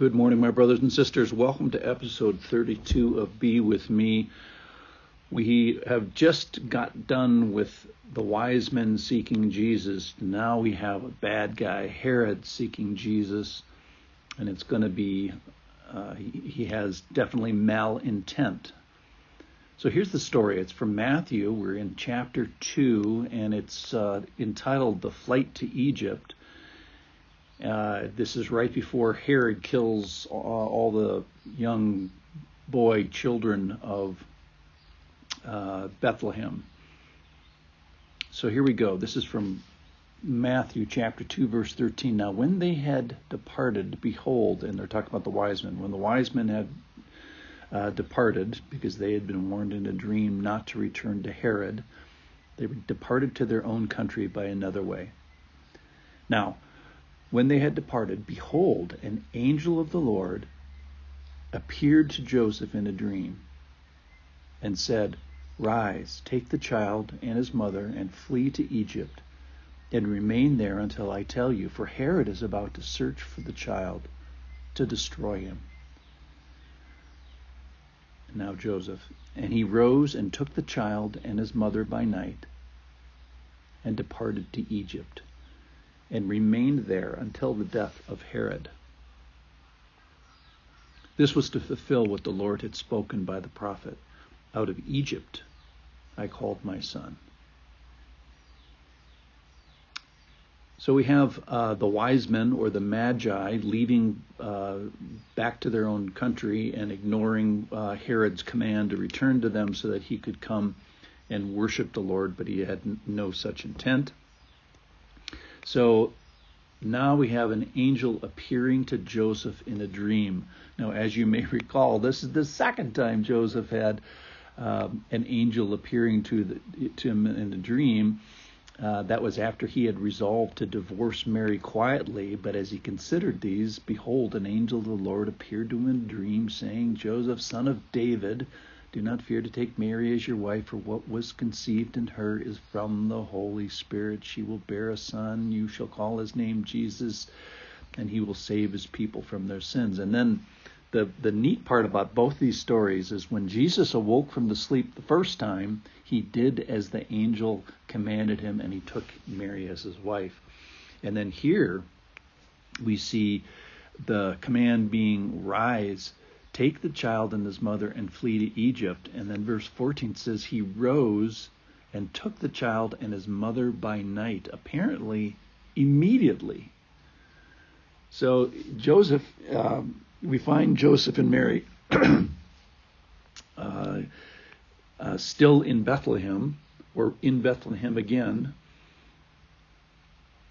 Good morning, my brothers and sisters. Welcome to episode 32 of Be With Me. We have just got done with the wise men seeking Jesus. Now we have a bad guy, Herod, seeking Jesus. And it's going to be, he has definitely malintent. So here's the story. It's from Matthew. We're in chapter 2, and it's entitled The Flight to Egypt. This is right before Herod kills all the young boy children of Bethlehem. So here we go. This is from Matthew chapter 2, verse 13. Now when they had departed, behold, and they're talking about the wise men. When the wise men had departed, because they had been warned in a dream not to return to Herod, they departed to their own country by another way. Now, when they had departed, behold, an angel of the Lord appeared to Joseph in a dream and said, Rise, take the child and his mother and flee to Egypt and remain there until I tell you, for Herod is about to search for the child to destroy him. Now Joseph, and he rose and took the child and his mother by night and departed to Egypt, and remained there until the death of Herod. This was to fulfill what the Lord had spoken by the prophet, Out of Egypt I called my son. So we have the wise men, or the magi, leaving back to their own country and ignoring Herod's command to return to them so that he could come and worship the Lord, but he had no such intent. So now we have an angel appearing to Joseph in a dream. Now, as you may recall, this is the second time Joseph had an angel appearing to him in a dream. That was after he had resolved to divorce Mary quietly. But as he considered these, behold, an angel of the Lord appeared to him in a dream, saying, Joseph, son of David, do not fear to take Mary as your wife, for what was conceived in her is from the Holy Spirit. She will bear a son. You shall call his name Jesus, and he will save his people from their sins. And then the neat part about both these stories is when Jesus awoke from the sleep the first time, he did as the angel commanded him, and he took Mary as his wife. And then here we see the command being, rise, take the child and his mother and flee to Egypt. And then verse 14 says he rose and took the child and his mother by night, apparently immediately. So Joseph, we find Joseph and Mary still in Bethlehem, or in Bethlehem again.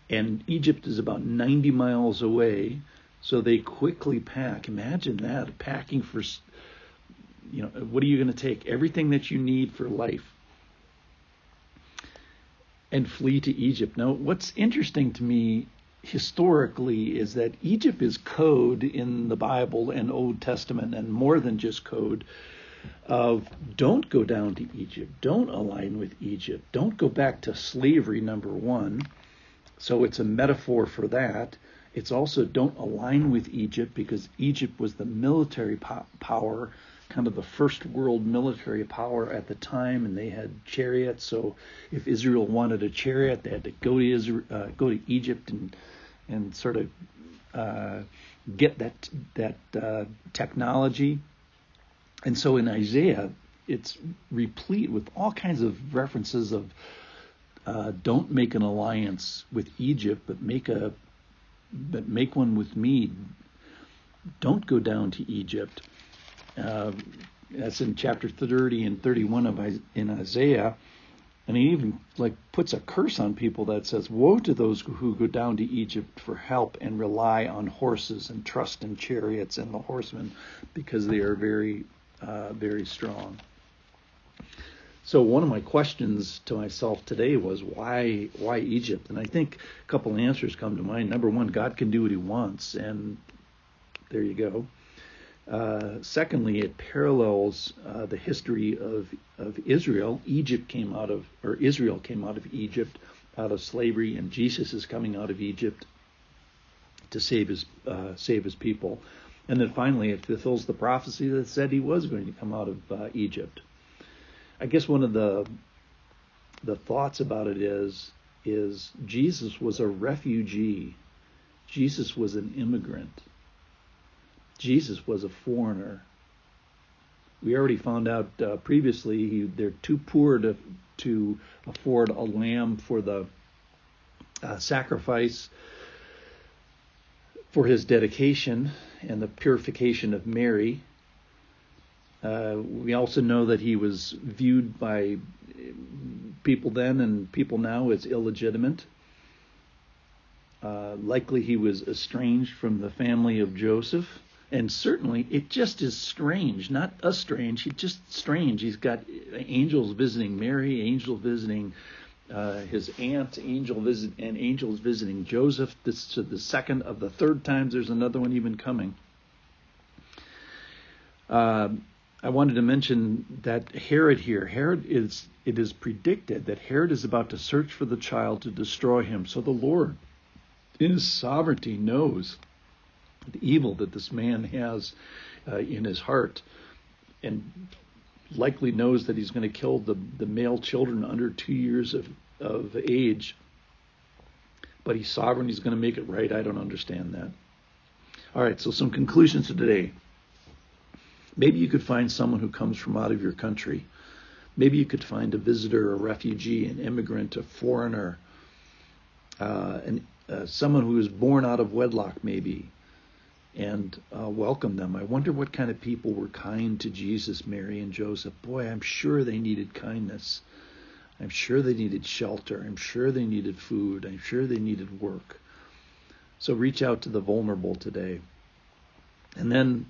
And Egypt is about 90 miles away. So they quickly pack. Imagine that, packing for, what are you going to take? Everything that you need for life. And flee to Egypt. Now, what's interesting to me historically is that Egypt is code in the Bible and Old Testament, and more than just code, of don't go down to Egypt. Don't align with Egypt. Don't go back to slavery, number one. So it's a metaphor for that. It's also don't align with Egypt, because Egypt was the military power, kind of the first world military power at the time, and they had chariots. So if Israel wanted a chariot, they had to go to Egypt and sort of get that technology. And so in Isaiah, it's replete with all kinds of references of don't make an alliance with Egypt, but make one with me. Don't go down to Egypt. That's in chapter 30 and 31 in Isaiah. And he even puts a curse on people that says, woe to those who go down to Egypt for help and rely on horses and trust in chariots and the horsemen, because they are very, very strong. So one of my questions to myself today was, why Egypt? And I think a couple of answers come to mind. Number one, God can do what he wants, and there you go. Secondly, it parallels the history of Israel. Israel came out of Egypt, out of slavery, and Jesus is coming out of Egypt to save his people. And then finally, it fulfills the prophecy that said he was going to come out of Egypt. I guess one of the thoughts about it is Jesus was a refugee. Jesus was an immigrant. Jesus was a foreigner. We already found out previously they're too poor to afford a lamb for the sacrifice for his dedication and the purification of Mary. We also know that he was viewed by people then and people now as illegitimate. Likely he was estranged from the family of Joseph. And certainly it just is strange, not estranged, it's just strange. He's got angels visiting Mary, angels visiting his aunt, angels visiting Joseph. This is the second of the third times. There's another one even coming. I wanted to mention that Herod here. It is predicted that Herod is about to search for the child to destroy him. So the Lord, in his sovereignty, knows the evil that this man has in his heart, and likely knows that he's going to kill the male children under 2 years of age. But he's sovereign. He's going to make it right. I don't understand that. All right, so some conclusions to today. Maybe you could find someone who comes from out of your country. Maybe you could find a visitor, a refugee, an immigrant, a foreigner, someone who was born out of wedlock maybe, and welcome them. I wonder what kind of people were kind to Jesus, Mary, and Joseph. Boy, I'm sure they needed kindness. I'm sure they needed shelter. I'm sure they needed food. I'm sure they needed work. So reach out to the vulnerable today. And then,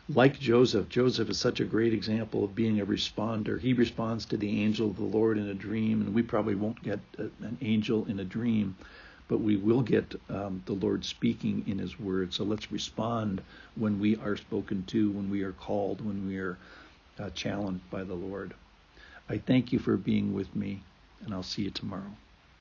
like Joseph is such a great example of being a responder. He responds to the angel of the Lord in a dream, and we probably won't get an angel in a dream, but we will get the Lord speaking in his word. So let's respond when we are spoken to, when we are called, when we are challenged by the Lord. I thank you for being with me, and I'll see you tomorrow.